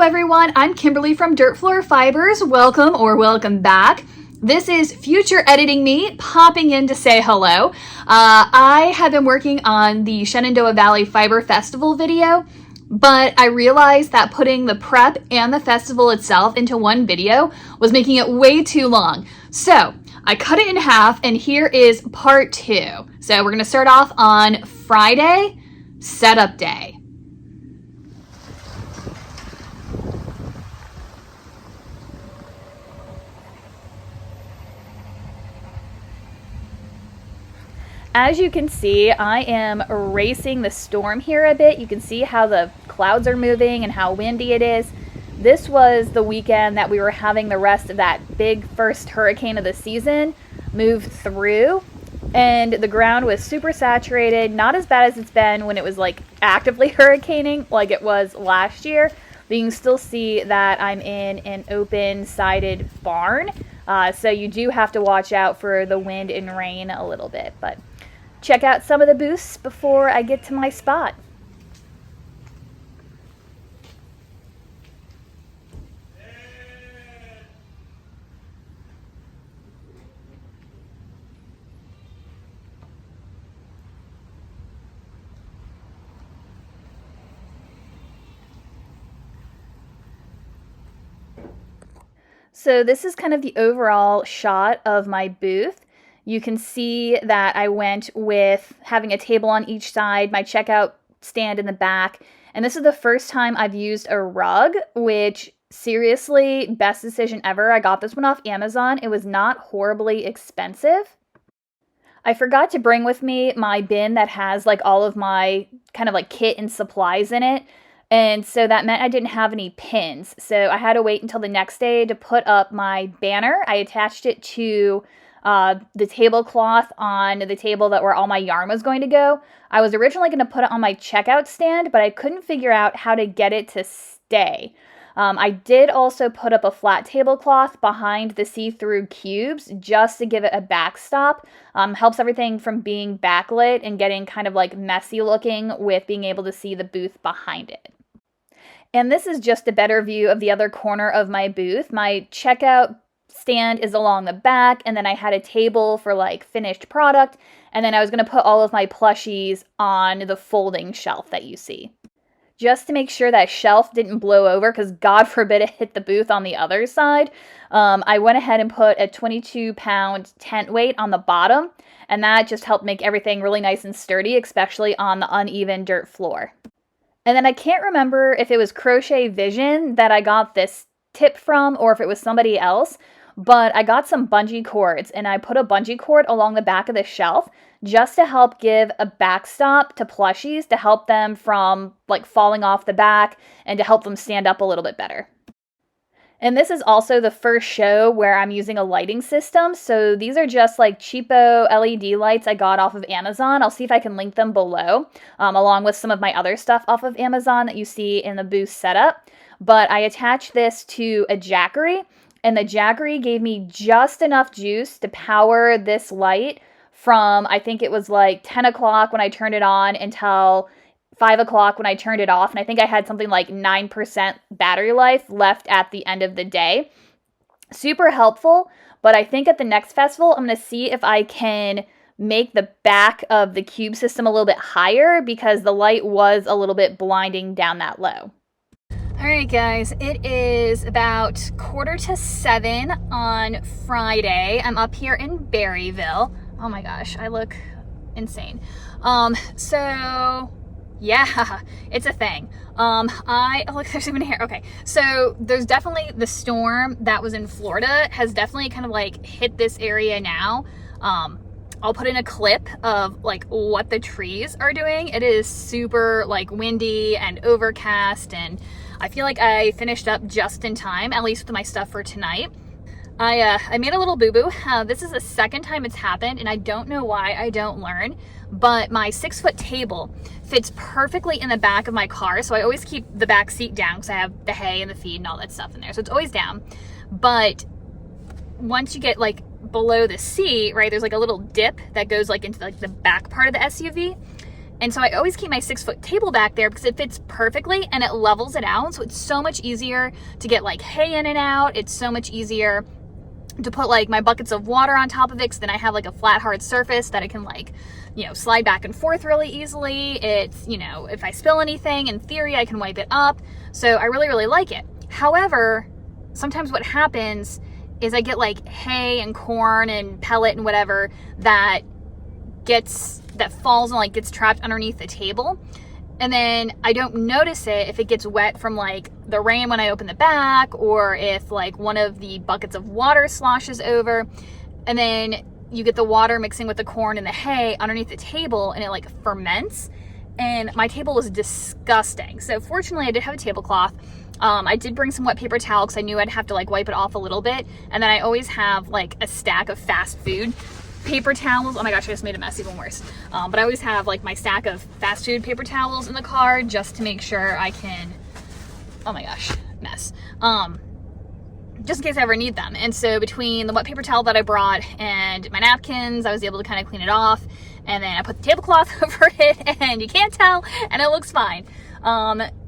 Hello everyone, I'm Kimberly from Dirt Floor Fibers. Welcome back. This is future editing me popping in to say hello. I have been working on the Shenandoah Valley Fiber Festival video, but I realized that putting the prep and the festival itself into one video was making it way too long. So I cut it in half, and here is part 2. So we're gonna start off on Friday, setup day. As you can see, I am racing the storm here a bit. You can see how the clouds are moving and how windy it is. This was the weekend that we were having the rest of that big first hurricane of the season move through, and the ground was super saturated. Not as bad as it's been when it was like actively hurricaning like it was last year, but you can still see that I'm in an open sided barn. So you do have to watch out for the wind and rain a little bit, but check out some of the booths before I get to my spot. So this is kind of the overall shot of my booth. You can see that I went with having a table on each side, my checkout stand in the back, and this is the first time I've used a rug, which seriously, best decision ever. I got this one off Amazon. It was not horribly expensive. I forgot to bring with me my bin that has like all of my kind of like kit and supplies in it. And so that meant I didn't have any pins. So I had to wait until the next day to put up my banner. I attached it to the tablecloth on the table that where all my yarn was going to go. I was originally going to put it on my checkout stand, but I couldn't figure out how to get it to stay. I did also put up a flat tablecloth behind the see-through cubes just to give it a backstop. Helps everything from being backlit and getting kind of like messy looking with being able to see the booth behind it. And this is just a better view of the other corner of my booth. My checkout stand is along the back, and then I had a table for like finished product, and then I was going to put all of my plushies on the folding shelf that you see. Just to make sure that shelf didn't blow over, because God forbid it hit the booth on the other side, I went ahead and put a 22-pound tent weight on the bottom, and that just helped make everything really nice and sturdy, especially on the uneven dirt floor. And then I can't remember if it was Crochet Vision that I got this tip from or if it was somebody else, but I got some bungee cords and I put a bungee cord along the back of the shelf just to help give a backstop to plushies to help them from like falling off the back and to help them stand up a little bit better. And this is also the first show where I'm using a lighting system. So these are just like cheapo LED lights I got off of Amazon. I'll see if I can link them below, along with some of my other stuff off of Amazon that you see in the booth setup. But I attached this to a Jackery, and the Jackery gave me just enough juice to power this light from, I think it was like 10 o'clock when I turned it on until 5 o'clock when I turned it off, and I think I had something like 9% battery life left at the end of the day. Super helpful, but I think at the next festival, I'm going to see if I can make the back of the cube system a little bit higher because the light was a little bit blinding down that low. All right, guys, it is about 6:45 on Friday. I'm up here in Berryville. Oh my gosh, I look insane. Yeah, it's a thing. Look, there's even hair. Okay, so there's definitely the storm that was in Florida has definitely kind of like hit this area now. I'll put in a clip of like what the trees are doing. It is super like windy and overcast, and I feel like I finished up just in time, at least with my stuff for tonight. I made a little boo-boo. This is the second time it's happened, and I don't know why I don't learn, but my 6-foot table fits perfectly in the back of my car, so I always keep the back seat down because I have the hay and the feed and all that stuff in there, so it's always down. But once you get like below the seat, right, there's like a little dip that goes like into like the back part of the SUV, And so I always keep my 6-foot table back there because it fits perfectly and it levels it out. So it's so much easier to get like hay in and out. It's so much easier to put like my buckets of water on top of it, because then I have like a flat, hard surface that I can like, you know, slide back and forth really easily. It's, you know, if I spill anything, in theory, I can wipe it up. So I really, really like it. However, sometimes what happens is I get like hay and corn and pellet and whatever that falls and like gets trapped underneath the table. And then I don't notice it if it gets wet from like the rain when I open the back, or if like one of the buckets of water sloshes over, and then you get the water mixing with the corn and the hay underneath the table and it like ferments. And my table was disgusting. So fortunately I did have a tablecloth. I did bring some wet paper towel because I knew I'd have to like wipe it off a little bit. And then I always have like a stack of fast food paper towels. Oh my gosh, I just made a mess even worse. But I always have like my stack of fast food paper towels in the car just to make sure I can, oh my gosh, mess. Just in case I ever need them. And so between the wet paper towel that I brought and my napkins, I was able to kind of clean it off. And then I put the tablecloth over it and you can't tell and it looks fine.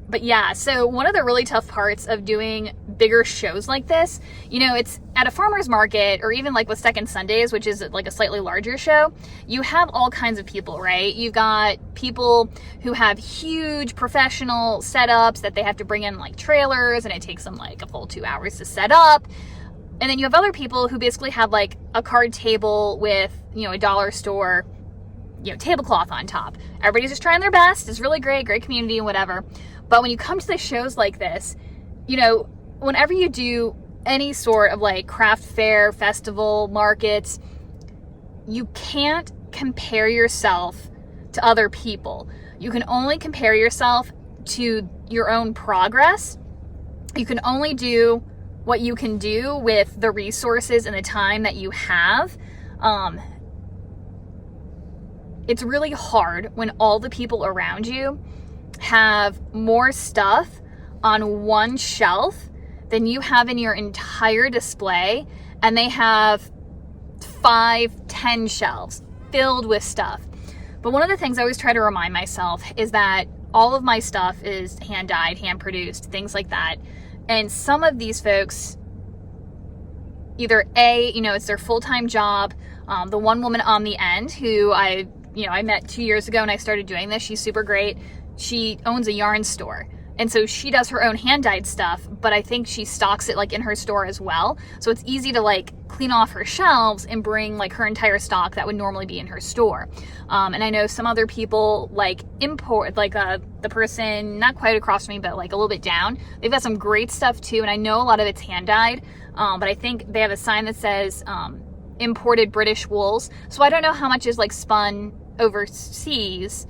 But yeah, so one of the really tough parts of doing bigger shows like this, you know, it's at a farmer's market, or even like with Second Sundays, which is like a slightly larger show, you have all kinds of people, right? You've got people who have huge professional setups that they have to bring in like trailers, and it takes them like a full 2 hours to set up. And then you have other people who basically have like a card table with, you know, a dollar store, you know, tablecloth on top. Everybody's just trying their best. It's really great community and whatever. But when you come to the shows like this, you know, whenever you do any sort of like craft fair, festival, markets, you can't compare yourself to other people. You can only compare yourself to your own progress. You can only do what you can do with the resources and the time that you have. It's really hard when all the people around you have more stuff on one shelf than you have in your entire display, and they have 5-10 shelves filled with stuff. But one of the things I always try to remind myself is that all of my stuff is hand dyed, hand produced, things like that. And some of these folks, either you know, it's their full-time job. The one woman on the end who I met 2 years ago and I started doing this, she's super great. She owns a yarn store. And so she does her own hand-dyed stuff, but I think she stocks it like in her store as well. So it's easy to like clean off her shelves and bring like her entire stock that would normally be in her store. And I know some other people like import, like the person not quite across from me, but like a little bit down. They've got some great stuff too. And I know a lot of it's hand-dyed, but I think they have a sign that says imported British wools. So I don't know how much is like spun overseas.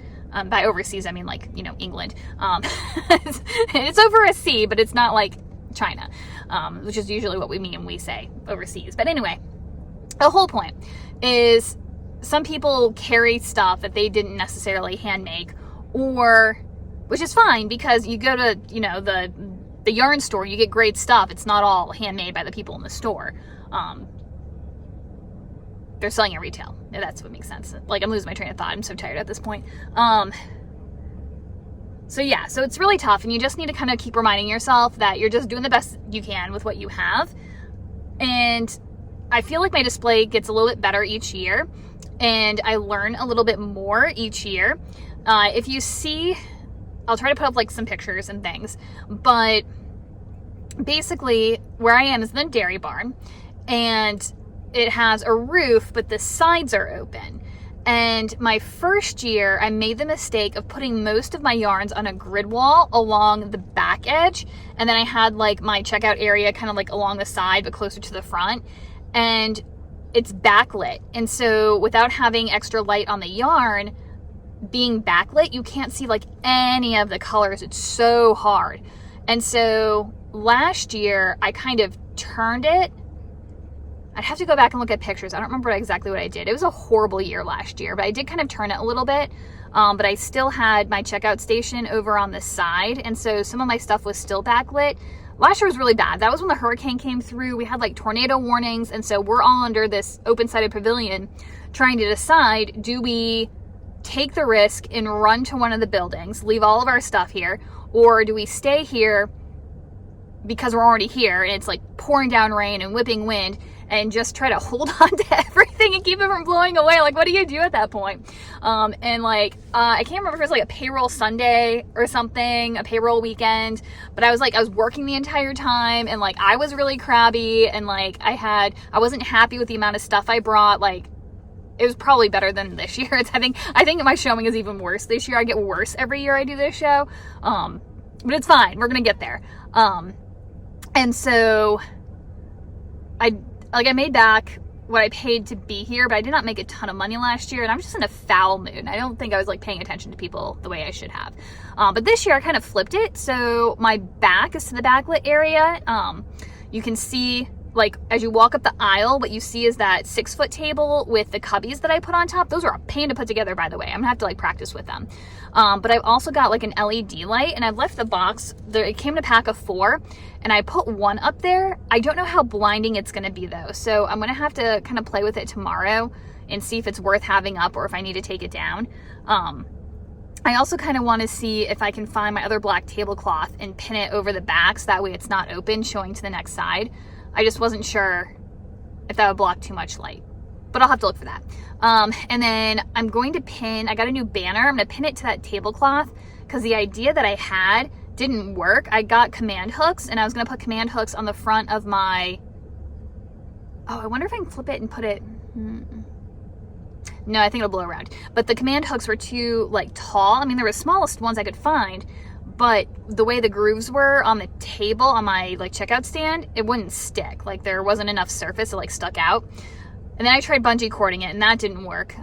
By overseas, I mean like, you know, England. It's over a sea, but it's not like China, which is usually what we mean when we say overseas. But anyway, the whole point is some people carry stuff that they didn't necessarily hand make, or, which is fine because you go to, you know, the yarn store, you get great stuff. It's not all handmade by the people in the store. They're selling at retail. That's what makes sense. Like, I'm losing my train of thought. I'm so tired at this point. So yeah, so it's really tough, and you just need to kind of keep reminding yourself that you're just doing the best you can with what you have. And I feel like my display gets a little bit better each year, and I learn a little bit more each year. If you see, I'll try to put up like some pictures and things, but basically where I am is in the dairy barn, and it has a roof, but the sides are open. And my first year, I made the mistake of putting most of my yarns on a grid wall along the back edge. And then I had like my checkout area kind of like along the side, but closer to the front. And it's backlit. And so without having extra light on the yarn, being backlit, you can't see like any of the colors. It's so hard. And so last year, I kind of turned it. I'd have to go back and look at pictures. I don't remember exactly what I did. It was a horrible year last year, but I did kind of turn it a little bit. But I still had my checkout station over on the side, and so some of my stuff was still backlit. Last year was really bad. That was when the hurricane came through. We had like tornado warnings, and so we're all under this open-sided pavilion trying to decide, do we take the risk and run to one of the buildings, leave all of our stuff here, or do we stay here because we're already here and it's like pouring down rain and whipping wind, and just try to hold on to everything and keep it from blowing away? Like, what do you do at that point? And like, I can't remember if it was like a payroll Sunday or something, a payroll weekend, but I was working the entire time, and like, I was really crabby, and like, I wasn't happy with the amount of stuff I brought. Like, it was probably better than this year. I think my showing is even worse this year. I get worse every year I do this show. But it's fine. We're going to get there. And so I made back what I paid to be here, but I did not make a ton of money last year, and I'm just in a foul mood. I don't think I was like paying attention to people the way I should have. But this year I kind of flipped it. So my back is to the backlit area. You can see, like, as you walk up the aisle, what you see is that 6-foot table with the cubbies that I put on top. Those are a pain to put together, by the way. I'm gonna have to like practice with them. But I've also got like an LED light, and I've left the box there. It came in a pack of 4, and I put 1 up there. I don't know how blinding it's gonna be though, so I'm gonna have to kind of play with it tomorrow and see if it's worth having up or if I need to take it down. I also kind of want to see if I can find my other black tablecloth and pin it over the back so that way it's not open, showing to the next side. I just wasn't sure if that would block too much light, but I'll have to look for that. And then I'm going to I got a new banner. I'm going to pin it to that tablecloth because the idea that I had didn't work. I got command hooks, and I was going to put command hooks on the front of my, I wonder if I can flip it and put it, no, I think it'll blow around. But the command hooks were too like tall. I mean, they were the smallest ones I could find, but the way the grooves were on the table on my like checkout stand, it wouldn't stick. Like, there wasn't enough surface, it like stuck out. And then I tried bungee cording it, and that didn't work.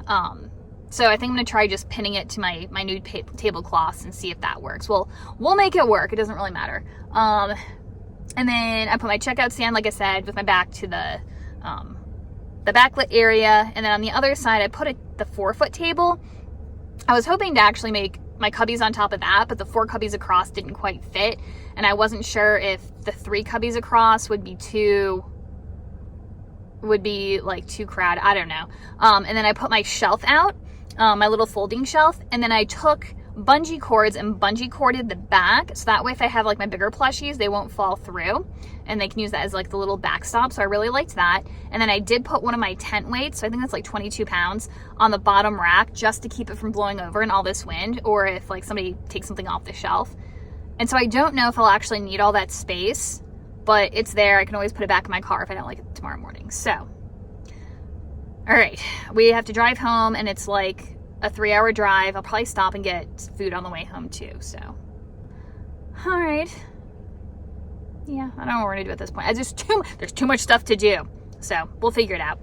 So I think I'm gonna try just pinning it to my new tablecloths and see if that works. Well, we'll make it work. It doesn't really matter. And then I put my checkout stand, like I said, with my back to the backlit area. And then on the other side, I put the 4-foot table. I was hoping to actually make my cubbies on top of that, but the 4 cubbies across didn't quite fit, and I wasn't sure if the 3 cubbies across would be like too crowded. I don't know. And then I put my shelf out, my little folding shelf, and then I took bungee cords and bungee corded the back, so that way if I have like my bigger plushies, they won't fall through, and they can use that as like the little backstop. So I really liked that. And then I did put one of my tent weights, so I think that's like 22 pounds, on the bottom rack just to keep it from blowing over in all this wind, or if like somebody takes something off the shelf. And so I don't know if I'll actually need all that space, but it's there. I can always put it back in my car if I don't like it tomorrow morning. So, all right, we have to drive home, and it's like a 3-hour drive. I'll probably stop and get food on the way home too. So, all right. Yeah, I don't know what we're gonna do at this point. There's too much stuff to do. So we'll figure it out.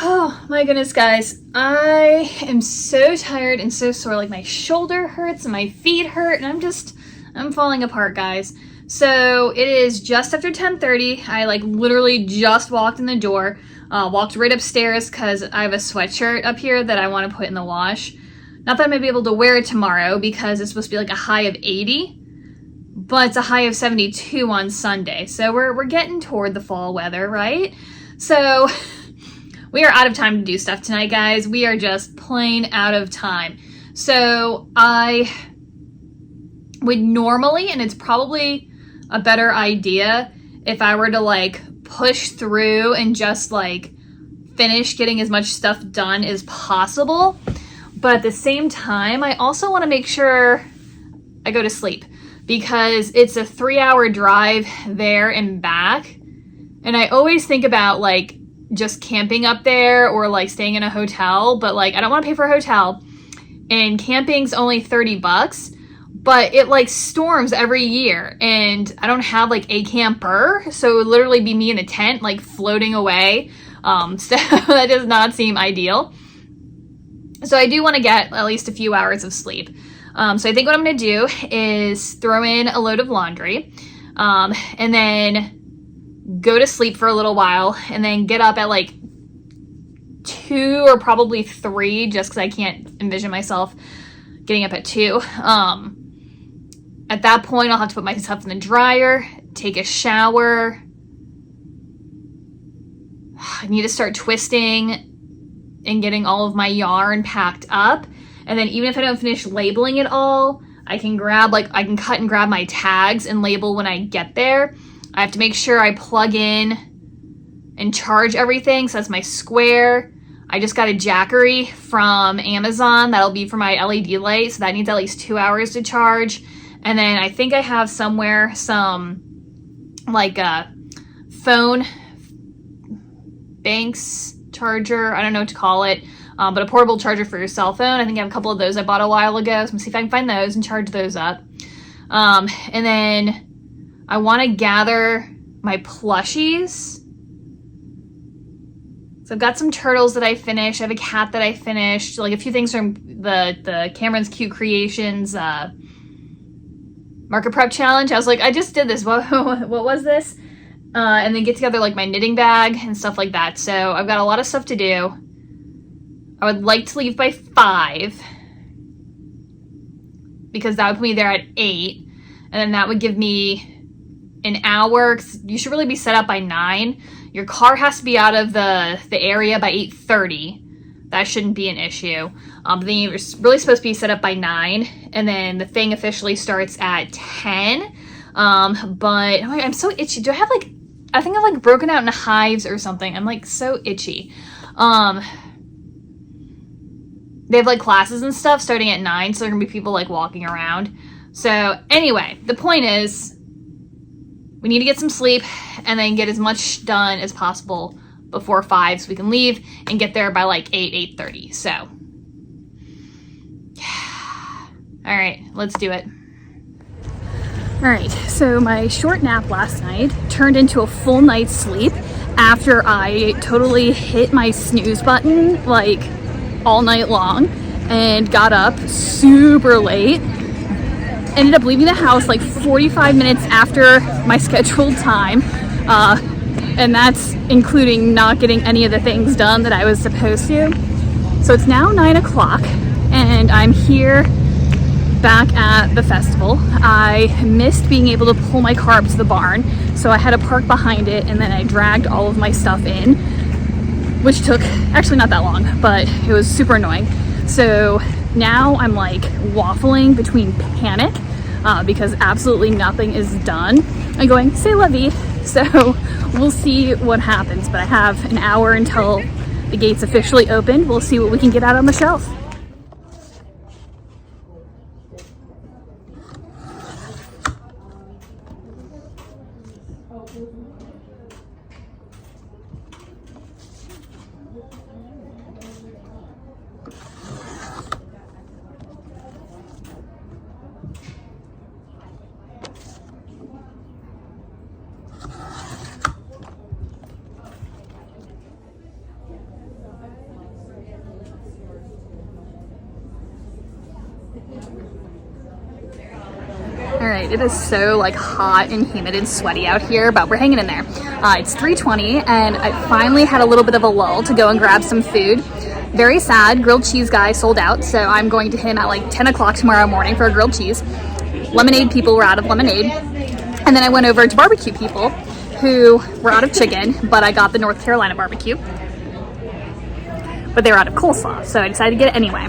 Oh my goodness, guys. I am so tired and so sore. Like, my shoulder hurts and my feet hurt, and I'm falling apart, guys. So it is just after 10:30. I like literally just walked in the door, walked right upstairs because I have a sweatshirt up here that I want to put in the wash. Not that I'm gonna be able to wear it tomorrow because it's supposed to be like a high of 80, but it's a high of 72 on Sunday. So we're getting toward the fall weather, right? So we are out of time to do stuff tonight, guys. We are just plain out of time. So I would normally, and it's probably a better idea if I were to like push through and just like finish getting as much stuff done as possible. But at the same time, I also want to make sure I go to sleep because it's a 3-hour drive there and back. And I always think about like just camping up there or like staying in a hotel, but like I don't want to pay for a hotel, and camping's only $30, but it like storms every year and I don't have like a camper, so it would literally be me in a tent like floating away. So that does not seem ideal. So I do want to get at least a few hours of sleep. So I think what I'm going to do is throw in a load of laundry, and then go to sleep for a little while, and then get up at like 2 or probably 3, just because I can't envision myself getting up at 2. At that point, I'll have to put my stuff in the dryer, take a shower. I need to start twisting and getting all of my yarn packed up. And then even if I don't finish labeling it all, I can cut and grab my tags and label when I get there. I have to make sure I plug in and charge everything. So that's my square. I just got a Jackery from Amazon. That'll be for my LED light. So that needs at least 2 hours to charge. And then I think I have somewhere some like a phone banks charger. I don't know what to call it. But a portable charger for your cell phone. I think I have a couple of those I bought a while ago. So I'm gonna see if I can find those and charge those up. And then I want to gather my plushies. So I've got some turtles that I finished. I have a cat that I finished. Like a few things from the Cameron's Cute Creations market prep challenge. I was like, I just did this. What was this? And then get together like my knitting bag and stuff like that. So I've got a lot of stuff to do. I would like to leave by 5 because that would put me there at 8. And then that would give me an hour. 'Cause you should really be set up by 9. Your car has to be out of the area by 8:30. That shouldn't be an issue. But then you're really supposed to be set up by 9. And then the thing officially starts at 10. But oh, I'm so itchy. Do I have like, I think I'm like broken out into hives or something. I'm like so itchy. They have like classes and stuff starting at 9, so there are gonna be people like walking around. So anyway, the point is we need to get some sleep and then get as much done as possible before 5 so we can leave and get there by like 8:30. So all right, let's do it. All right, so my short nap last night turned into a full night's sleep after I totally hit my snooze button like all night long and got up super late. Ended up leaving the house like 45 minutes after my scheduled time. And that's including not getting any of the things done that I was supposed to. So it's now 9 o'clock and I'm here back at the festival. I missed being able to pull my car up to the barn, so I had to park behind it and then I dragged all of my stuff in, which took actually not that long, but it was super annoying. So now I'm like waffling between panic because absolutely nothing is done and going, c'est la vie. So we'll see what happens, but I have an hour until the gates officially open. We'll see what we can get out on the shelf. All right, it is so like hot and humid and sweaty out here, but we're hanging in there. It's 3:20 and I finally had a little bit of a lull to go and grab some food. Very sad, grilled cheese guy sold out, so I'm going to him at like 10 o'clock tomorrow morning for a grilled cheese. Lemonade people were out of lemonade. And then I went over to barbecue people who were out of chicken, but I got the North Carolina barbecue. But they were out of coleslaw, so I decided to get it anyway.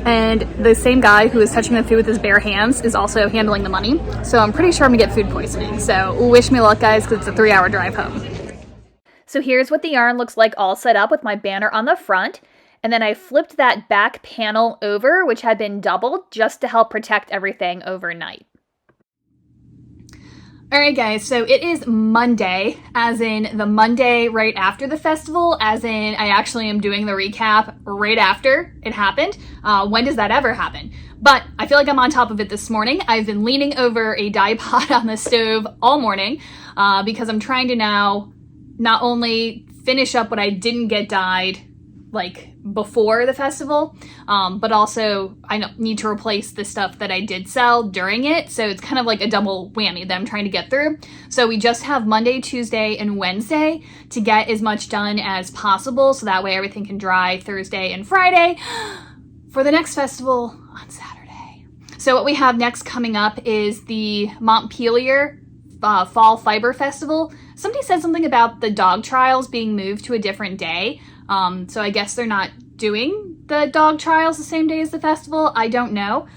And the same guy who is touching the food with his bare hands is also handling the money. So I'm pretty sure I'm gonna get food poisoning. So wish me luck, guys, because it's a 3-hour drive home. So here's what the yarn looks like all set up with my banner on the front. And then I flipped that back panel over, which had been doubled just to help protect everything overnight. All right, guys, so it is Monday, as in the Monday right after the festival, as in I actually am doing the recap right after it happened. When does that ever happen? But I feel like I'm on top of it this morning. I've been leaning over a dye pot on the stove all morning because I'm trying to now not only finish up what I didn't get dyed like before the festival, but also I need to replace the stuff that I did sell during it. So it's kind of like a double whammy that I'm trying to get through. So we just have Monday, Tuesday, and Wednesday to get as much done as possible. So that way everything can dry Thursday and Friday for the next festival on Saturday. So what we have next coming up is the Montpelier Fall Fiber Festival. Somebody said something about the dog trials being moved to a different day. So I guess they're not doing the dog trials the same day as the festival. I don't know.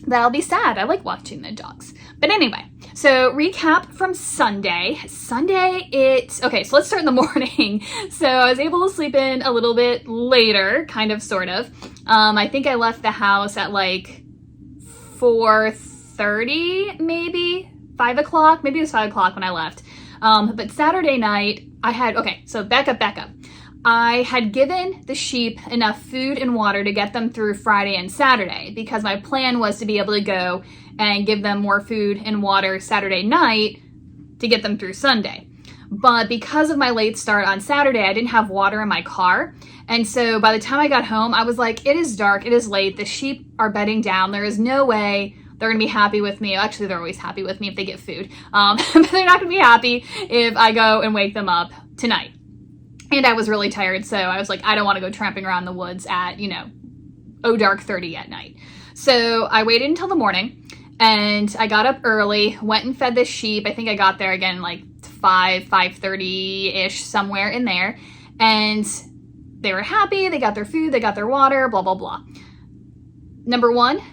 That'll be sad. I like watching the dogs. But anyway, so recap from Sunday. Okay, so let's start in the morning. So I was able to sleep in a little bit later, kind of, sort of. I think I left the house at like 4:30, maybe 5 o'clock. Maybe it was 5 o'clock when I left. But Saturday night, so back up. I had given the sheep enough food and water to get them through Friday and Saturday, because my plan was to be able to go and give them more food and water Saturday night to get them through Sunday. But because of my late start on Saturday, I didn't have water in my car. And so by the time I got home, I was like, it is dark, it is late, the sheep are bedding down, there is no way they're gonna be happy with me. Actually, they're always happy with me if they get food. But they're not gonna be happy if I go and wake them up tonight. And I was really tired, so I was like, I don't want to go tramping around the woods at, dark 30 at night. So I waited until the morning, and I got up early, went and fed the sheep. I think I got there again like 5:30-ish, somewhere in there. And they were happy, they got their food, they got their water, blah, blah, blah. Number one,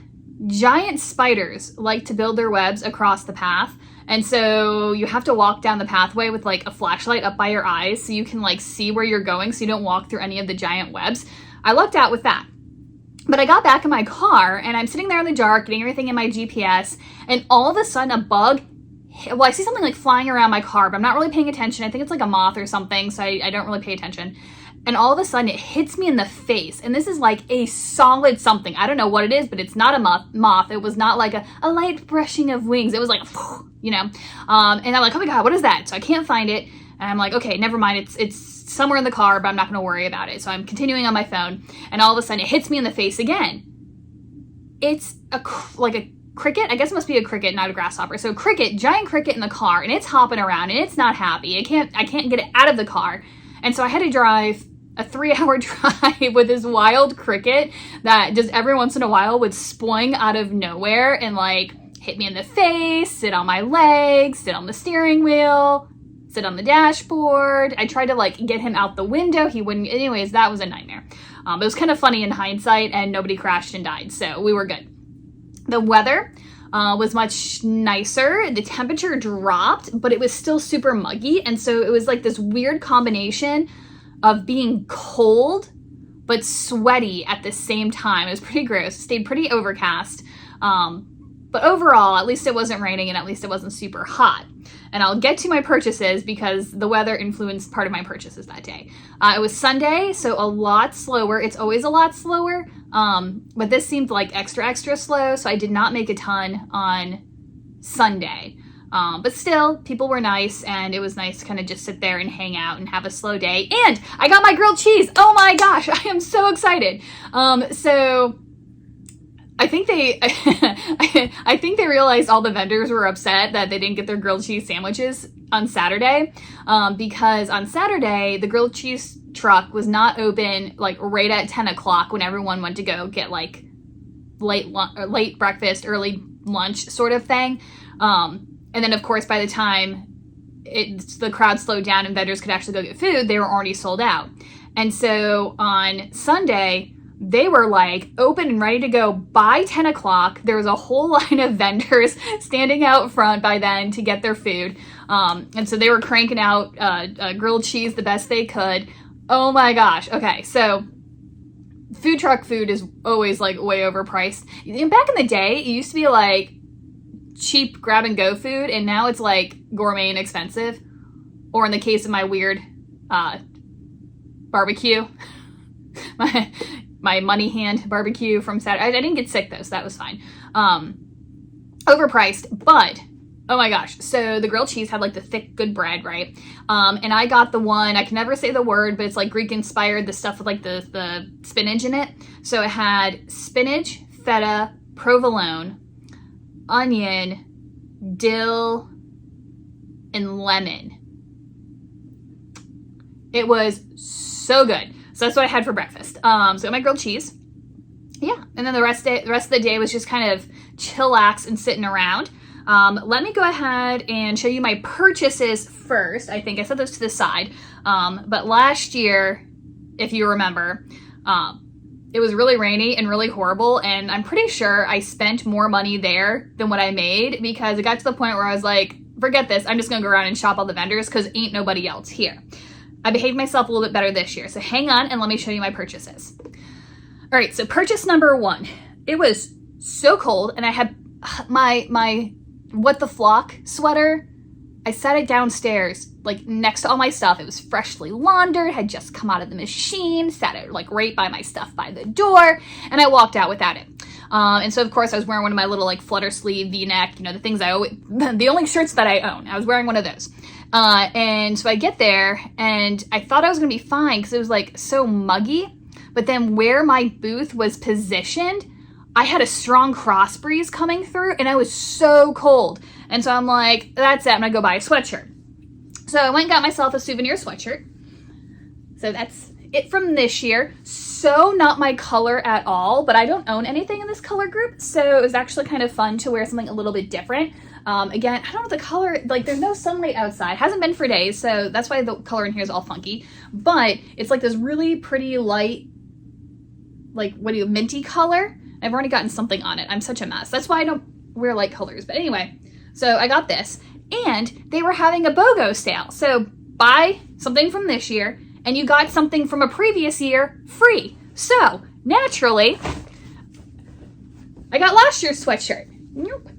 giant spiders like to build their webs across the path. And so you have to walk down the pathway with like a flashlight up by your eyes so you can like see where you're going so you don't walk through any of the giant webs. I lucked out with that. But I got back in my car and I'm sitting there in the dark getting everything in my GPS, and all of a sudden a bug, I see something like flying around my car, but I'm not really paying attention. I think it's like a moth or something, so I don't really pay attention. And all of a sudden it hits me in the face. And this is like a solid something. I don't know what it is, but it's not a moth. It was not like a light brushing of wings. It was like, and I'm like, oh my God, what is that? So I can't find it. And I'm like, okay, never mind. It's somewhere in the car, but I'm not going to worry about it. So I'm continuing on my phone. And all of a sudden it hits me in the face again. It's like a cricket. I guess it must be a cricket, not a grasshopper. So cricket, giant cricket in the car, and it's hopping around and it's not happy. I can't get it out of the car. And so I had to drive a 3-hour drive with this wild cricket that just every once in a while would spring out of nowhere and like hit me in the face, sit on my legs, sit on the steering wheel, sit on the dashboard. I tried to like get him out the window. He wouldn't. Anyways, that was a nightmare. It was kind of funny in hindsight, and nobody crashed and died, so we were good. The weather was much nicer. The temperature dropped, but it was still super muggy, and so it was like this weird combination of being cold but sweaty at the same time. It was pretty gross. It stayed pretty overcast. But overall, at least it wasn't raining and at least it wasn't super hot. And I'll get to my purchases because the weather influenced part of my purchases that day. It was Sunday, so a lot slower. It's always a lot slower. But this seemed like extra slow, so I did not make a ton on Sunday. But still, people were nice, and it was nice to kind of just sit there and hang out and have a slow day. And I got my grilled cheese. Oh my gosh, I am so excited. So I think I think they realized all the vendors were upset that they didn't get their grilled cheese sandwiches on Saturday, because on Saturday the grilled cheese truck was not open like right at 10 o'clock when everyone went to go get like late breakfast, early lunch sort of thing. And then, of course, by the time the crowd slowed down and vendors could actually go get food, they were already sold out. And so on Sunday, they were like open and ready to go by 10 o'clock. There was a whole line of vendors standing out front by then to get their food. And so they were cranking out grilled cheese the best they could. Oh my gosh. Okay, so food truck food is always like way overpriced. And back in the day, it used to be like cheap grab and go food, and now it's like gourmet and expensive. Or in the case of my weird barbecue, my money hand barbecue from Saturday. I didn't get sick though, so that was fine. Overpriced, but oh my gosh. So the grilled cheese had like the thick, good bread, right? And I got the one, I can never say the word, but it's like Greek inspired, the stuff with like the spinach in it. So it had spinach, feta, provolone, onion, dill, and lemon. It was so good. So that's what I had for breakfast. So I got my grilled cheese. Yeah. And then the rest of the day was just kind of chillax and sitting around. Let me go ahead and show you my purchases first. I think I set those to the side. But last year, if you remember. It was really rainy and really horrible, and I'm pretty sure I spent more money there than what I made, because it got to the point where I was like, forget this, I'm just gonna go around and shop all the vendors because ain't nobody else here. I behaved myself a little bit better this year, so hang on and let me show you my purchases. All right, so purchase number 1. It was so cold, and I had my What the Flock sweater. I set it downstairs, like next to all my stuff. It was freshly laundered, had just come out of the machine, sat it like right by my stuff by the door, and I walked out without it. And so of course I was wearing one of my little like flutter sleeve V-neck, you know, the things I always, the only shirts that I own. I was wearing one of those. And so I get there, and I thought I was gonna be fine because it was like so muggy, but then where my booth was positioned, I had a strong cross breeze coming through, and I was so cold. And so I'm like, that's it, I'm gonna go buy a sweatshirt. So I went and got myself a souvenir sweatshirt. So that's it from this year. So not my color at all, but I don't own anything in this color group, so it was actually kind of fun to wear something a little bit different. Again, I don't know the color, like there's no sunlight outside. Hasn't been for days, so that's why the color in here is all funky. But it's like this really pretty light, like minty color. I've already gotten something on it. I'm such a mess. That's why I don't wear light colors. But anyway, so I got this, and they were having a BOGO sale. So buy something from this year, and you got something from a previous year free. So naturally, I got last year's sweatshirt. Nope.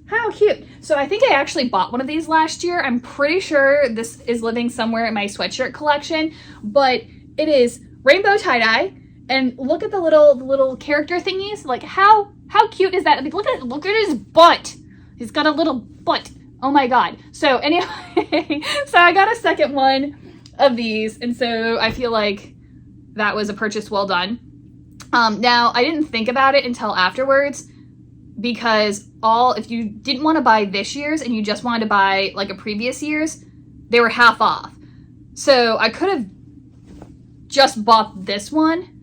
How cute. So I think I actually bought one of these last year. I'm pretty sure this is living somewhere in my sweatshirt collection, but it is rainbow tie-dye. And look at the little character thingies. Like how cute is that? I mean, look at his butt. He's got a little butt. Oh my god. So anyway, so I got a second one of these, and so I feel like that was a purchase well done. Now I didn't think about it until afterwards, because if you didn't want to buy this year's and you just wanted to buy like a previous year's, they were half off. So I could have just bought this one,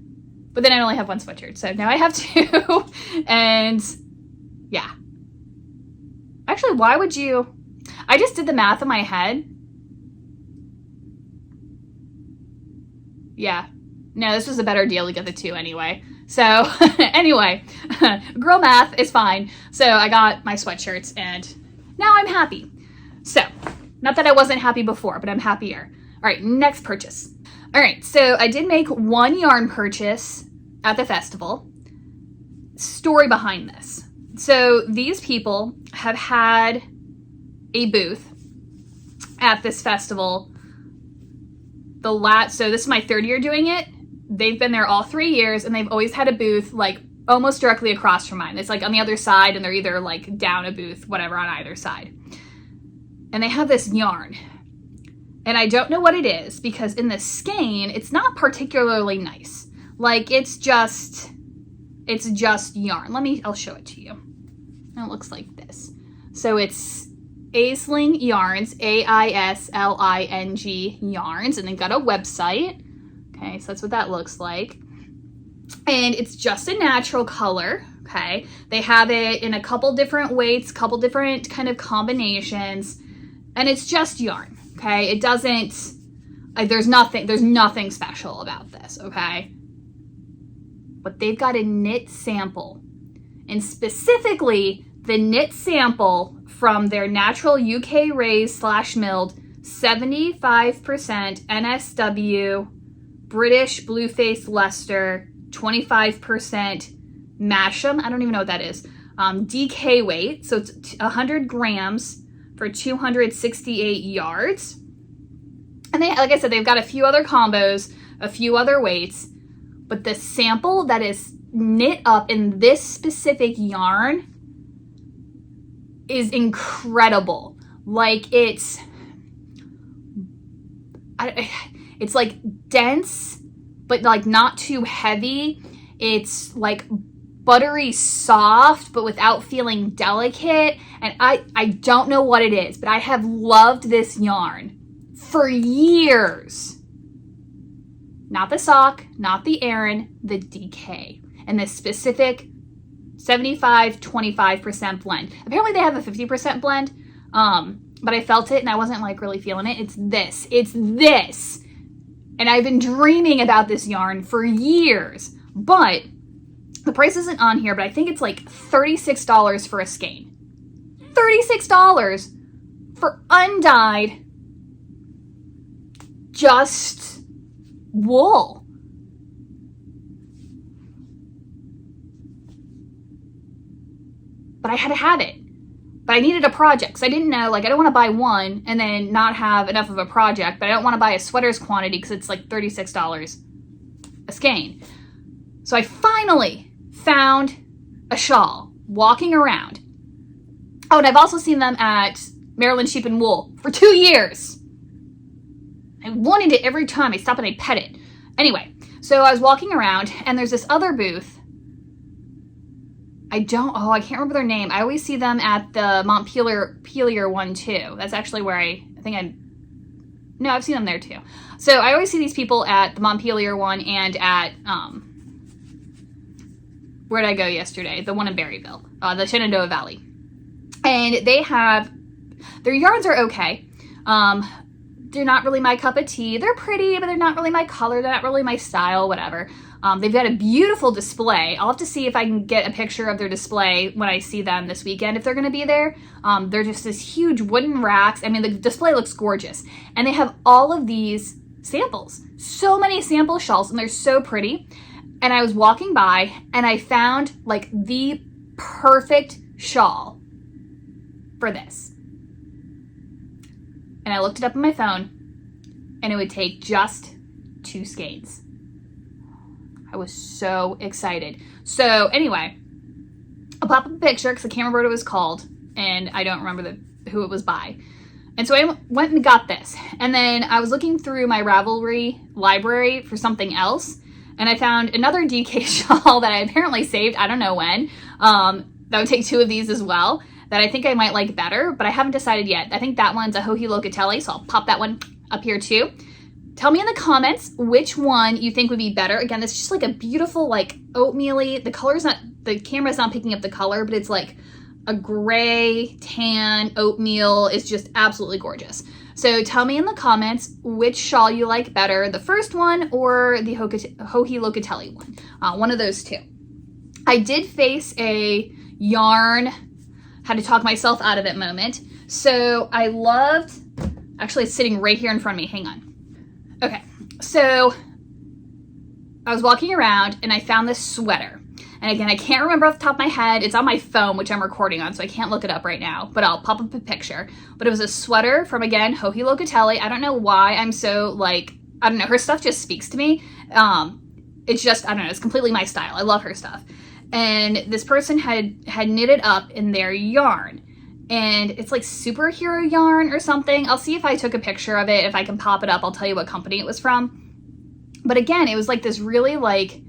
but then I only have one sweatshirt, so now I have 2. And yeah. Actually, why would you? I just did the math in my head. Yeah. No, this was a better deal to get the 2 anyway. So anyway, girl math is fine. So I got my sweatshirts, and now I'm happy. So, not that I wasn't happy before, but I'm happier. All right, next purchase. All right, so I did make one yarn purchase at the festival. Story behind this. So these people have had a booth at this festival. So this is my 3rd year doing it. They've been there all 3 years, and they've always had a booth like almost directly across from mine. It's like on the other side, and they're either like down a booth, whatever, on either side. And they have this yarn. And I don't know what it is, because in the skein, it's not particularly nice. Like, it's just yarn. I'll show it to you. And it looks like this. So it's Aisling Yarns, AISLING Yarns, and they got a website. Okay, so that's what that looks like. And it's just a natural color, okay? They have it in a couple different weights, couple different kind of combinations, and it's just yarn, okay? It doesn't, there's nothing special about this, okay? But they've got a knit sample, and specifically the knit sample from their natural UK raised / milled 75% NSW British Blueface Leicester, 25% Masham, I don't even know what that is, DK weight, so it's 100 grams for 268 yards. And they, like I said, they've got a few other combos, a few other weights, but the sample that is knit up in this specific yarn is incredible. Like it's like dense, but like not too heavy. It's like buttery soft, but without feeling delicate. And I don't know what it is, but I have loved this yarn for years. Not the sock, not the Aran, the DK. And this specific 75-25% blend. Apparently they have a 50% blend, but I felt it and I wasn't like really feeling it. It's this. And I've been dreaming about this yarn for years, but the price isn't on here, but I think it's like $36 for a skein. $36 for undyed, just wool. But I had to have it. But I needed a project, so I didn't know, like, I don't want to buy one and then not have enough of a project, but I don't want to buy a sweater's quantity because it's like $36 a skein. So I finally found a shawl walking around. Oh, and I've also seen them at Maryland Sheep and Wool for 2 years. I wanted it every time I stop and I pet it. Anyway, so I was walking around and there's this other booth. I can't remember their name. I always see them at the Montpelier one too. That's actually where I've seen them there too. So I always see these people at the Montpelier one and at, where did I go yesterday? The one in Berryville, the Shenandoah Valley. And their yarns are okay. They're not really my cup of tea. They're pretty, but they're not really my color. They're not really my style, whatever. They've got a beautiful display. I'll have to see if I can get a picture of their display when I see them this weekend, if they're going to be there. They're just this huge wooden racks. I mean, the display looks gorgeous. And they have all of these samples. So many sample shawls, and they're so pretty. And I was walking by, and I found, like, the perfect shawl for this. And I looked it up on my phone, and it would take just 2 skeins. I was so excited. So anyway, I'll pop up a picture because I can't remember what it was called, and I don't remember who it was by. And so I went and got this. And then I was looking through my Ravelry library for something else, and I found another DK shawl that I apparently saved, I don't know when, that would take 2 of these as well, that I think I might like better, but I haven't decided yet. I think that one's a Hohi Locatelli, so I'll pop that one up here too. Tell me in the comments which one you think would be better. Again, it's just like a beautiful, like, oatmeal-y. The camera's not picking up the color, but it's like a gray, tan, oatmeal. It's just absolutely gorgeous. So tell me in the comments which shawl you like better, the first one or the Hohi Locatelli one. One of those two. I did face a yarn, had to talk myself out of it moment. So actually it's sitting right here in front of me. Hang on. Okay, so I was walking around and I found this sweater. And again, I can't remember off the top of my head. It's on my phone, which I'm recording on, so I can't look it up right now, but I'll pop up a picture. But it was a sweater from, again, Hohi Locatelli. I don't know why I'm so, like, I don't know, her stuff just speaks to me. It's just, I don't know, it's completely my style. I love her stuff. And this person had knitted up in their yarn. And it's like superhero yarn or something. I'll see if I took a picture of it. If I can pop it up, I'll tell you what company it was from. But again, it was like this really, like,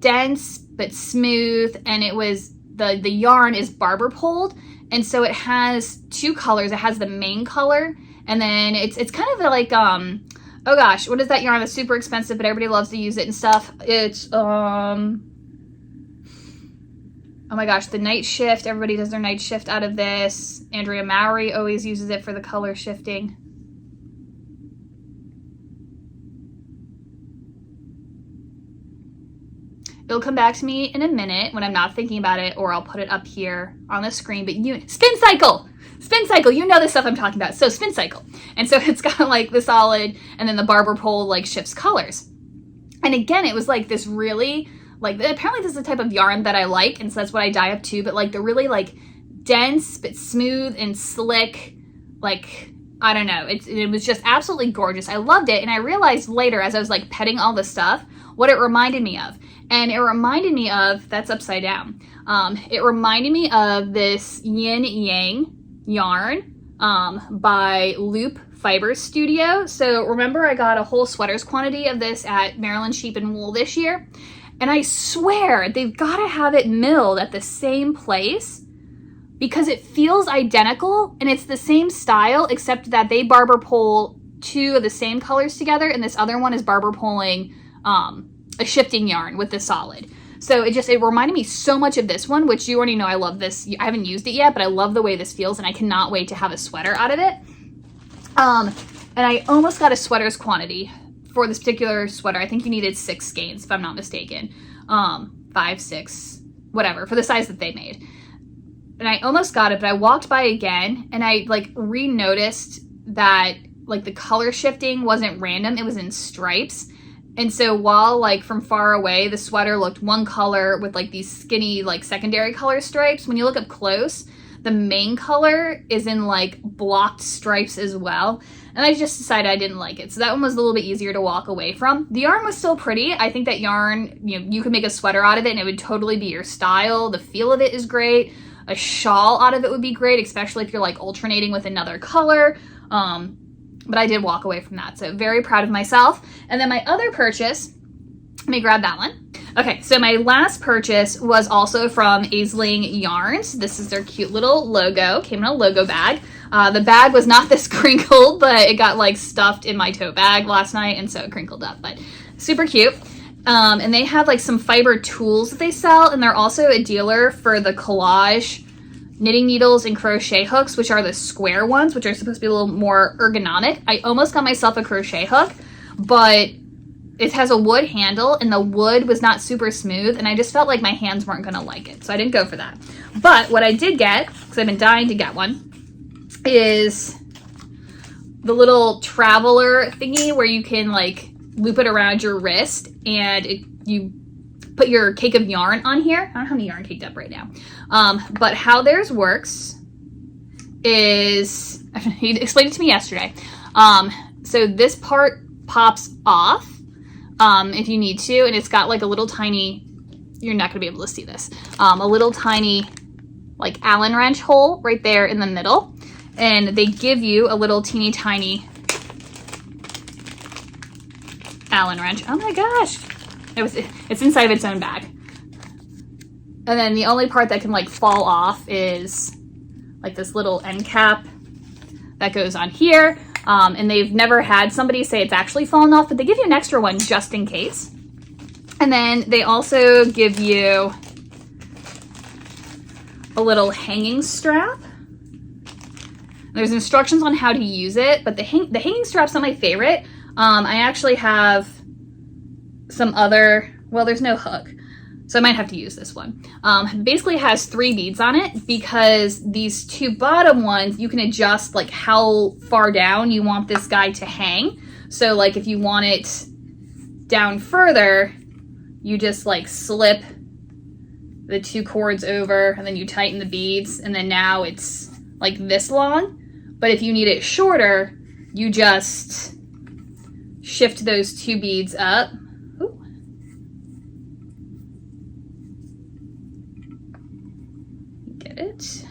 dense but smooth, and it was the yarn is barber poled, and so it has 2 colors. It has the main color, and then it's kind of like oh gosh, what is that yarn that's super expensive but everybody loves to use it and stuff? It's oh my gosh, the night shift. Everybody does their night shift out of this. Andrea Mowry always uses it for the color shifting. It'll come back to me in a minute when I'm not thinking about it, or I'll put it up here on the screen. But Spin Cycle! Spin Cycle! You know the stuff I'm talking about. So Spin Cycle. And so it's got like the solid, and then the barber pole like shifts colors. And again, it was like this really, like, apparently this is the type of yarn that I like, and so that's what I dye up to, but like the really like dense but smooth and slick, like, I don't know, it was just absolutely gorgeous. I loved it, and I realized later as I was like petting all the stuff what it reminded me of. And it reminded me of, that's upside down, it reminded me of this Yin Yang yarn by Loop Fiber Studio. So remember, I got a whole sweaters quantity of this at Maryland Sheep and Wool this year, and I swear they've got to have it milled at the same place because it feels identical and it's the same style, except that they barber pole 2 of the same colors together, and this other one is barber poling a shifting yarn with the solid. So it reminded me so much of this one, which you already know I love this. I haven't used it yet, but I love the way this feels, and I cannot wait to have a sweater out of it. And I almost got a sweaters quantity for this particular sweater, I think you needed 6 skeins, if I'm not mistaken. 5, 6, whatever, for the size that they made. And I almost got it, but I walked by again and I like re-noticed that like the color shifting wasn't random, it was in stripes. And so while like from far away, the sweater looked one color with like these skinny like secondary color stripes, when you look up close, the main color is in like blocked stripes as well. And I just decided I didn't like it. So that one was a little bit easier to walk away from. The yarn was still pretty. I think that yarn, you could make a sweater out of it and it would totally be your style. The feel of it is great. A shawl out of it would be great, especially if you're like alternating with another color. But I did walk away from that. So very proud of myself. And then my other purchase, let me grab that one. Okay, so my last purchase was also from Aisling Yarns. This is their cute little logo, came in a logo bag. The bag was not this crinkled, but it got like stuffed in my tote bag last night and so it crinkled up, but super cute. And they have like some fiber tools that they sell, and they're also a dealer for the collage knitting needles and crochet hooks, which are the square ones, which are supposed to be a little more ergonomic. I almost got myself a crochet hook, but it has a wood handle and the wood was not super smooth and I just felt like my hands weren't gonna like it. So I didn't go for that. But what I did get, because I've been dying to get one, is the little traveler thingy where you can like loop it around your wrist and you put your cake of yarn on here. I don't have any yarn caked up right now. But how theirs works is, he explained it to me yesterday. So this part pops off if you need to, and it's got like a little tiny, you're not gonna be able to see this, a little tiny like Allen wrench hole right there in the middle. And they give you a little teeny tiny Allen wrench. Oh my gosh. It's inside of its own bag. And then the only part that can like fall off is like this little end cap that goes on here. And they've never had somebody say it's actually fallen off, but they give you an extra one just in case. And then they also give you a little hanging strap. There's instructions on how to use it, but the hanging strap's not my favorite. I actually have some other, well, there's no hook, so I might have to use this one. Basically has 3 beads on it because these 2 bottom ones, you can adjust like how far down you want this guy to hang. So like if you want it down further, you just like slip the 2 cords over and then you tighten the beads and then now it's like this long. But if you need it shorter, you just shift those 2 beads up. Ooh. Get it.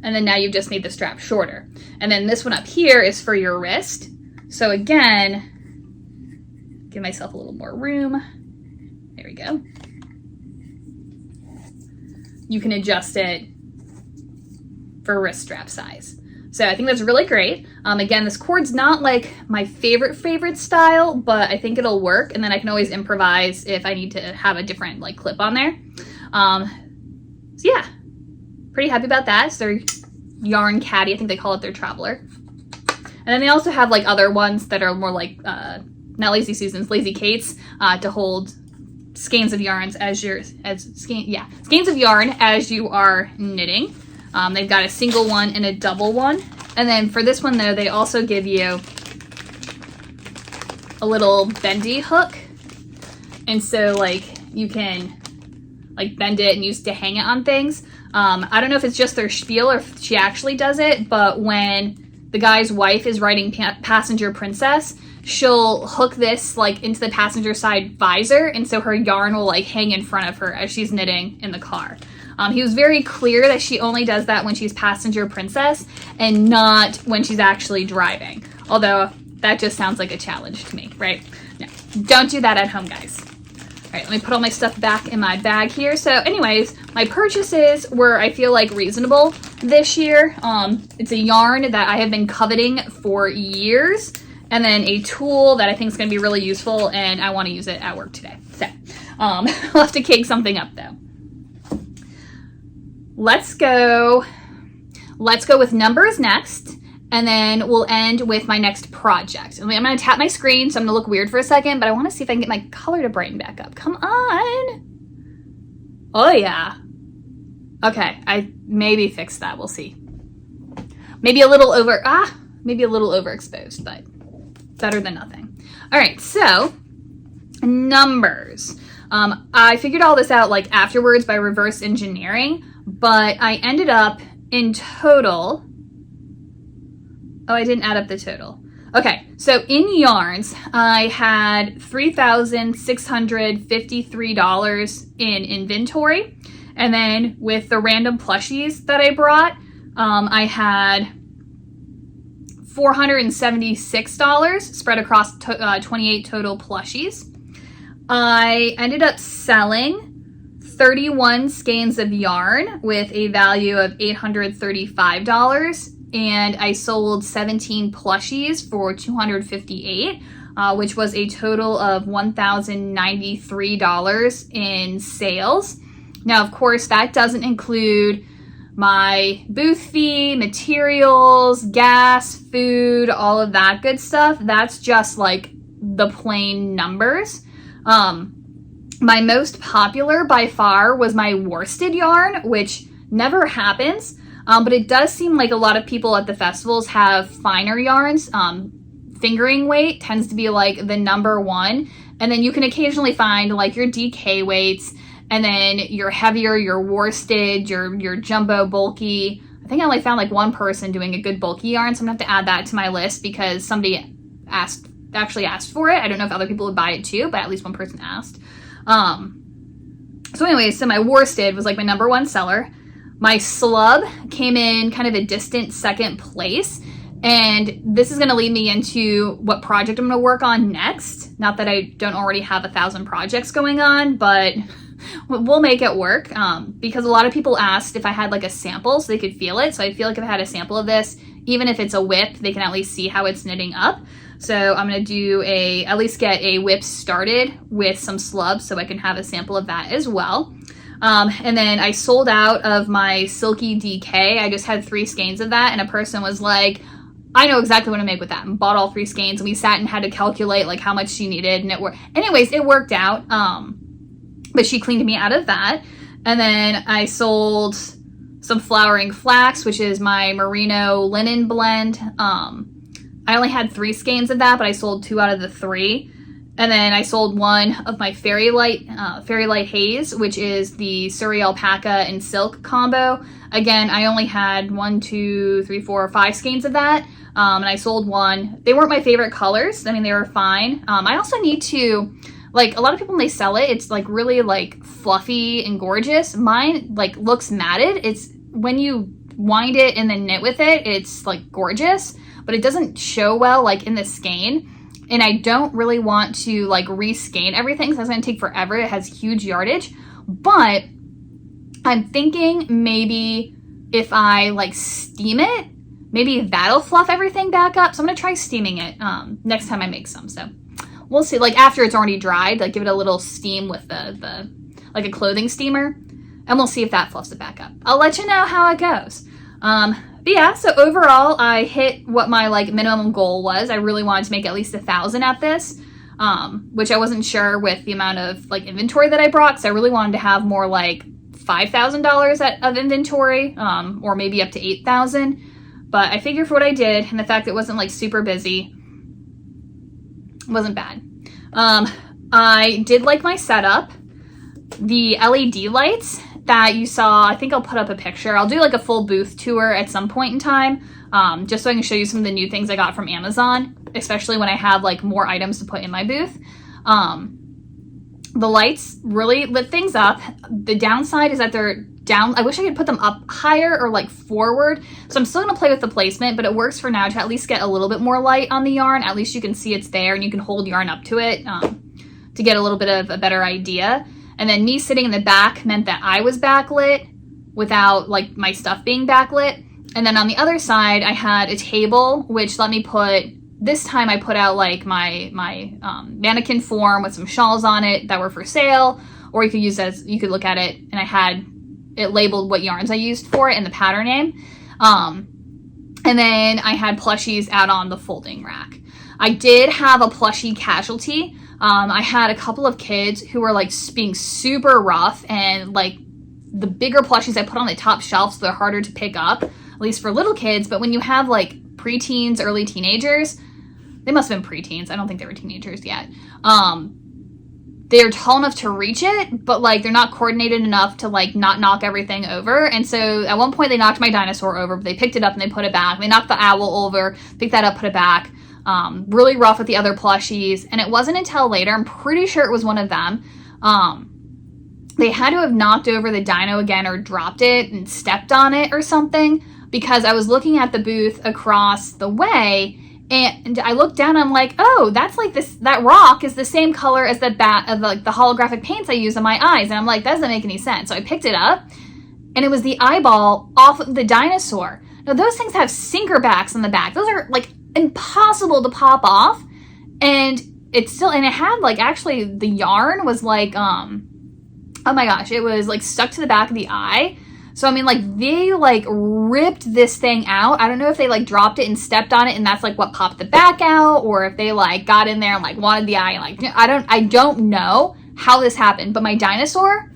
And then now you've just made the strap shorter. And then this one up here is for your wrist. So again, give myself a little more room. There we go. You can adjust it for wrist strap size. So I think that's really great. Again, this cord's not like my favorite style, but I think it'll work. And then I can always improvise if I need to have a different like clip on there. So yeah, pretty happy about that. It's their yarn caddy. I think they call it their traveler. And then they also have like other ones that are more like, not Lazy Susans, Lazy Kates, to hold skeins of yarns skeins of yarn as you are knitting. They've got a single one and a double one. And then for this one though, they also give you a little bendy hook. And so like you can like bend it and use it to hang it on things. I don't know if it's just their spiel or if she actually does it, but when the guy's wife is writing Passenger Princess, she'll hook this like into the passenger side visor. And so her yarn will like hang in front of her as she's knitting in the car. He was very clear that she only does that when she's Passenger Princess and not when she's actually driving. Although that just sounds like a challenge to me, right? No, don't do that at home, guys. All right, let me put all my stuff back in my bag here. So anyways, my purchases were, I feel like, reasonable this year. It's a yarn that I have been coveting for years, and then a tool that I think is going to be really useful, and I want to use it at work today. So I'll have to cake something up though. Let's go with numbers next, And then we'll end with my next project. I'm going to tap my screen, so I'm going to look weird for a second, but I want to see if I can get my color to brighten back up. Come on. Oh, yeah. Okay, I maybe fixed that. We'll see. Maybe a little overexposed, but better than nothing. All right, so numbers. I figured all this out like afterwards by reverse engineering, but I ended up in total. Oh, I didn't add up the total. Okay, so in yarns, I had $3,653 in inventory. And then with the random plushies that I brought, I had $476 spread across 28 total plushies. I ended up selling 31 skeins of yarn with a value of $835. And I sold 17 plushies for $258, which was a total of $1,093 in sales. Now, of course, that doesn't include my booth fee, materials, gas, food, all of that good stuff. That's just like the plain numbers. My most popular by far was my worsted yarn, which never happens. But it does seem like a lot of people at the festivals have finer yarns. Fingering weight tends to be like the number one. And then you can occasionally find like your DK weights, and then your heavier, your worsted, your jumbo bulky. I think I only found like one person doing a good bulky yarn, so I'm gonna have to add that to my list because somebody actually asked for it. I don't know if other people would buy it too, but at least one person asked. So anyways, so my worsted was like my number one seller. My slub came in kind of a distant second place, and this is going to lead me into what project I'm going to work on next. Not that I don't already have 1,000 projects going on, but we'll make it work, because a lot of people asked if I had like a sample so they could feel it. So I feel like if I had a sample of this, even if it's a whip, they can at least see how it's knitting up. So I'm going to do at least get a whip started with some slubs so I can have a sample of that as well. And then I sold out of my silky DK. I just had 3 skeins of that, and a person was like, I know exactly what to make with that, and bought all 3 skeins, and we sat and had to calculate like how much she needed, and it worked out. But she cleaned me out of that. And then I sold some flowering flax, which is my merino linen blend. I only had 3 skeins of that, but I sold 2 out of the 3. And then I sold one of my Fairy Light Haze, which is the Surrey alpaca and silk combo. Again, I only had 1, 2, 3, 4, 5 skeins of that. And I sold one. They weren't my favorite colors. I mean, they were fine. I also need to, like, a lot of people, when they sell it, it's like really like fluffy and gorgeous. Mine like looks matted. It's when you wind it and then knit with it, it's like gorgeous, but it doesn't show well like in the skein. And I don't really want to like reskein everything, so that's going to take forever. It has huge yardage. But I'm thinking maybe if I like steam it, maybe that'll fluff everything back up. So I'm going to try steaming it next time I make some. So we'll see. Like after it's already dried, like give it a little steam with the like a clothing steamer, and we'll see if that fluffs it back up. I'll let you know how it goes. But yeah, so overall, I hit what my like minimum goal was. I really wanted to make at least 1,000 at this, which I wasn't sure with the amount of like inventory that I brought. So I really wanted to have more like $5,000 of inventory, or maybe up to 8,000. But I figured for what I did and the fact that it wasn't like super busy, it wasn't bad. I did like my setup. The LED lights that you saw, I think I'll put up a picture. I'll do like a full booth tour at some point in time, just so I can show you some of the new things I got from Amazon, especially when I have like more items to put in my booth. The lights really lit things up. The downside is that they're down. I wish I could put them up higher or like forward. So I'm still gonna play with the placement, but it works for now to at least get a little bit more light on the yarn. At least you can see it's there and you can hold yarn up to it to get a little bit of a better idea. And then me sitting in the back meant that I was backlit without like my stuff being backlit. And then on the other side, I had a table, which let me put, this time I put out like my mannequin form with some shawls on it that were for sale, or you could use as, you could look at it, and I had it labeled what yarns I used for it and the pattern name. And then I had plushies out on the folding rack. I did have a plushie casualty. I had a couple of kids who were like being super rough, and like the bigger plushies I put on the top shelf so they're harder to pick up, at least for little kids. But when you have like preteens, early teenagers, they must have been preteens. I don't think they were teenagers yet. They're tall enough to reach it, but like they're not coordinated enough to like not knock everything over. And so at one point they knocked my dinosaur over, but they picked it up and they put it back. They knocked the owl over, picked that up, put it back. Really rough with the other plushies. And it wasn't until later, I'm pretty sure it was one of them, they had to have knocked over the dino again or dropped it and stepped on it or something, because I was looking at the booth across the way and I looked down and I'm like, oh, that's like this, that rock is the same color as the like the holographic paints I use on my eyes. And I'm like, that doesn't make any sense. So I picked it up and it was the eyeball off of the dinosaur. Now those things have sinker backs on the back. Those are like impossible to pop off. And it's still, and it had like, actually the yarn was like, oh my gosh, it was like stuck to the back of the eye. So, I mean, like, they, like, ripped this thing out. I don't know if they, like, dropped it and stepped on it and that's, like, what popped the back out, or if they, like, got in there and, like, wanted the eye. Like, I don't know how this happened, but my dinosaur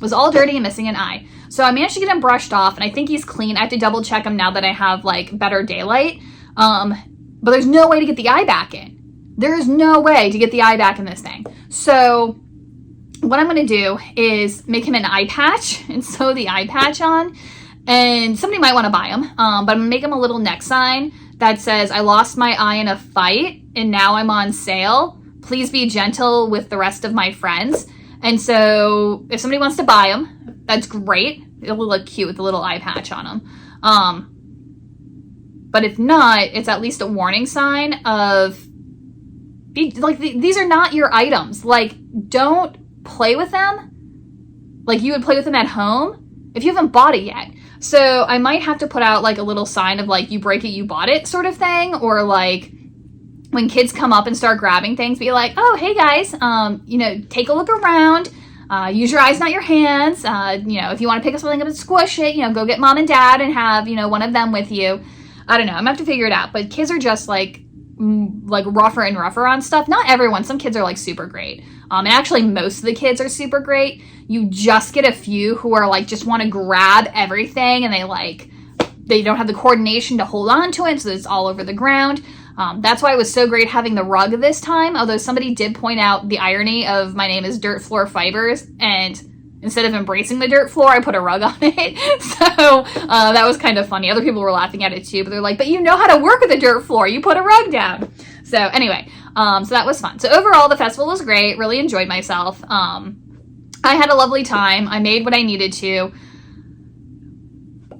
was all dirty and missing an eye. So I managed to get him brushed off, and I think he's clean. I have to double check him now that I have, like, better daylight. But there's no way to get the eye back in. There is no way to get the eye back in this thing. So what I'm going to do is make him an eye patch and sew the eye patch on. And somebody might want to buy them. But I'm going to make him a little neck sign that says, I lost my eye in a fight and now I'm on sale. Please be gentle with the rest of my friends. And so if somebody wants to buy them, that's great. It'll look cute with the little eye patch on them. But if not, it's at least a warning sign of, like, these are not your items. Like, don't play with them like you would play with them at home if you haven't bought it yet. So I might have to put out like a little sign of like, you break it, you bought it sort of thing. Or like when kids come up and start grabbing things, be like, oh, hey guys, you know, take a look around, use your eyes, not your hands. You know, if you want to pick up something up and squish it, you know, go get mom and dad and have, you know, one of them with you. I don't know. I'm gonna have to figure it out. But kids are just like rougher and rougher on stuff. Not everyone. Some kids are like super great. And actually most of the kids are super great. You just get a few who are like, just want to grab everything and they don't have the coordination to hold on to it. So it's all over the ground. That's why it was so great having the rug this time. Although somebody did point out the irony of my name is Dirt Floor Fibers, and instead of embracing the dirt floor, I put a rug on it. So that was kind of funny. Other people were laughing at it too, but they're like, but you know how to work with a dirt floor. You put a rug down. So anyway, so that was fun. So overall, the festival was great. Really enjoyed myself. I had a lovely time. I made what I needed to.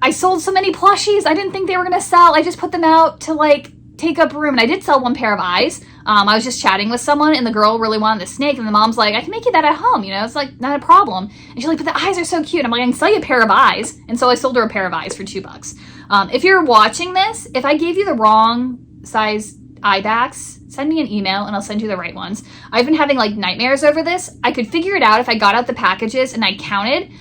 I sold so many plushies. I didn't think they were going to sell. I just put them out to like take up room. And I did sell one pair of eyes. I was just chatting with someone and the girl really wanted the snake. And the mom's like, I can make you that at home. You know, it's like not a problem. And she's like, but the eyes are so cute. I'm like, I can sell you a pair of eyes. And so I sold her a pair of eyes for $2. If you're watching this, if I gave you the wrong size eye backs, send me an email and I'll send you the right ones. I've been having like nightmares over this. I could figure it out if I got out the packages and I counted.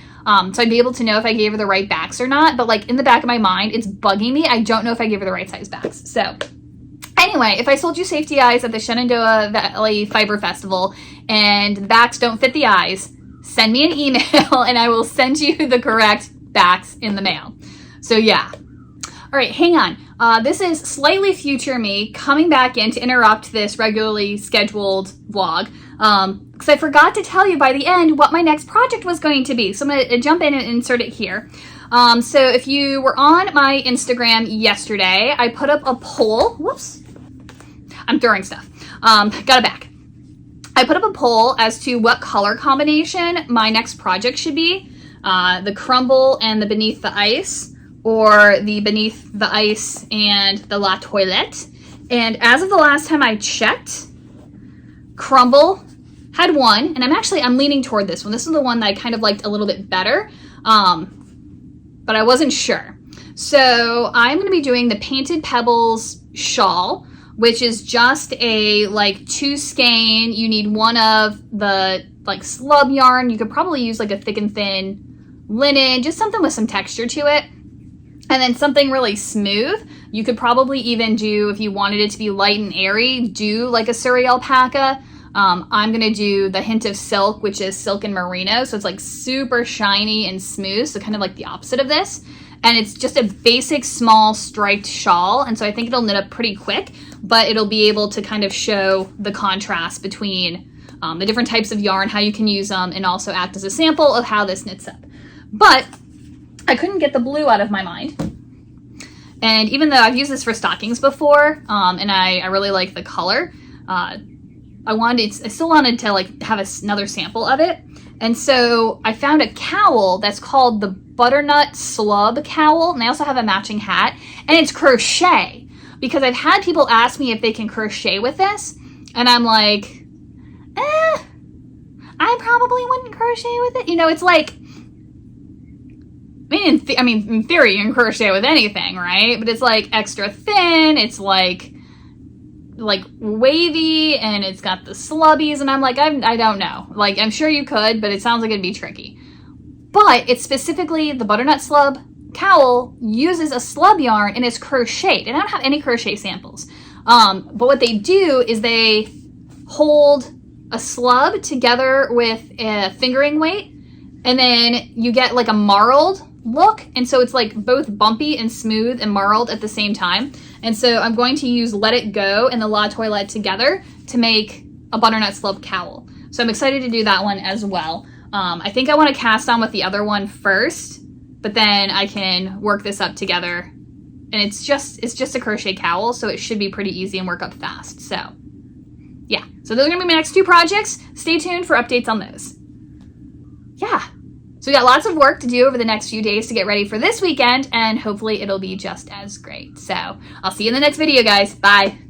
So I'd be able to know if I gave her the right backs or not. But like in the back of my mind, it's bugging me. I don't know if I gave her the right size backs. So anyway, if I sold you safety eyes at the Shenandoah Valley Fiber Festival and the backs don't fit the eyes, send me an email and I will send you the correct backs in the mail. So yeah. All right, hang on. This is slightly future me coming back in to interrupt this regularly scheduled vlog. Because I forgot to tell you by the end what my next project was going to be. So I'm going to jump in and insert it here. So if you were on my Instagram yesterday, I put up a poll. Whoops. I'm throwing stuff. Got it back. I put up a poll as to what color combination my next project should be. The crumble and the beneath the ice, or the beneath the ice and the La Toilette. And as of the last time I checked, crumble had won, and I'm leaning toward this one. This is the one that I kind of liked a little bit better, but I wasn't sure. So I'm going to be doing the Painted Pebbles shawl, which is just a like 2 skein. You need one of the like slub yarn. You could probably use like a thick and thin linen, just something with some texture to it. And then something really smooth, you could probably even do, if you wanted it to be light and airy, do like a Surrey alpaca. I'm gonna do the hint of silk, which is silk and merino. So it's like super shiny and smooth. So kind of like the opposite of this. And it's just a basic small striped shawl. And so I think it'll knit up pretty quick, but it'll be able to kind of show the contrast between the different types of yarn, how you can use them, and also act as a sample of how this knits up. But I couldn't get the blue out of my mind. And even though I've used this for stockings before, and I really like the color, I still wanted to like have another sample of it. And so I found a cowl that's called the Butternut Slub Cowl. And they also have a matching hat, and it's crochet, because I've had people ask me if they can crochet with this. And I'm like, I probably wouldn't crochet with it. You know, it's like, in theory, you can crochet with anything, right? But it's like extra thin. It's like wavy, and it's got the slubbies, and I'm like, I don't know. Like, I'm sure you could, but it sounds like it'd be tricky. But it's specifically the Butternut Slub Cowl uses a slub yarn, and it's crocheted. And I don't have any crochet samples. But what they do is they hold a slub together with a fingering weight, and then you get like a marled look. And so it's like both bumpy and smooth and marled at the same time. And so I'm going to use Let It Go and the La Toilette together to make a Butternut Slub Cowl. So I'm excited to do that one as well. I think I want to cast on with the other one first, but then I can work this up together. And it's just a crochet cowl, so it should be pretty easy and work up fast. So yeah, so those are gonna be my next two projects. Stay tuned for updates on those. Yeah, so we got lots of work to do over the next few days to get ready for this weekend, and hopefully it'll be just as great. So I'll see you in the next video, guys. Bye.